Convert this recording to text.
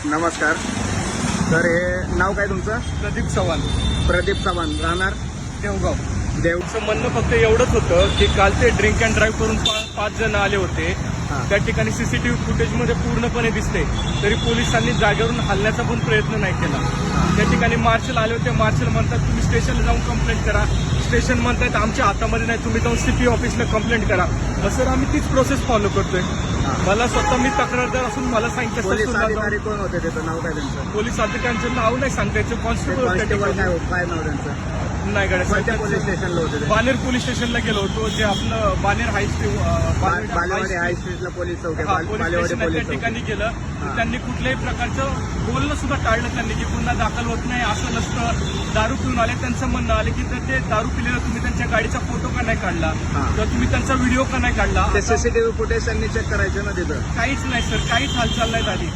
नमस्कार सर, हे नाव काय तुमचं? प्रदीप चव्हाण, प्रदीप चव्हाण, राहणार देवगाव. देवचं. म्हणणं फक्त एवढंच होतं की काल ते ड्रिंक अँड ड्राईव्ह करून पाच जण आले होते. त्या ठिकाणी सीसीटीव्ही फुटेजमध्ये पूर्णपणे दिसते, तरी पोलिसांनी जागेवरून हलण्याचा पण प्रयत्न नाही केला. त्या ठिकाणी मार्शल आले होते. मार्शल म्हणतात तुम्ही स्टेशनला जाऊन कंप्लेंट करा. स्टेशन म्हणतात आमच्या हातामध्ये नाही, तुम्ही जाऊन सीपी ऑफिसला कंप्लेंट करा. सर आम्ही तीच प्रोसेस फॉलो करतोय. मला स्वतः मी तक्रारदार असून मला सांगितलं पोलीस सर अधिकारी कोण होते, त्याचं नाव काय त्यांचं? पोलीस अधिकाऱ्यांचं नाव नाही सांगता यायचं. कॉन्स्टेबल काय नाव त्यांचं? नाही कोणत्या गड्या. पोलीस स्टेशनला होते ते? बानेर पोलीस स्टेशनला गेलो होतो, जे आपलं बानेर बालेवाडी हाय स्ट्रीटला पोलीस चौक आहे. पोलीस बालेवाडी स्टेशन त्या पोलीस चौक. ठिकाणी गेलं. त्यांनी कुठल्याही प्रकारचं बोलणं सुद्धा टाळलं. त्यांनी की पुन्हा दाखल होत नाही असं नसतं. दारू पिऊन आले, त्यांचं म्हणणं आले की जर ते दारू पिलेलं तुम्ही त्यांच्या गाडीचा फोटो का नाही काढला, तर तुम्ही त्यांचा व्हिडिओ का नाही काढला. ते सीसीटीव्ही फुटेज त्यांनी चेक करायचं ना तिथं. काहीच नाही सर, काहीच हालचाल नाही झाली.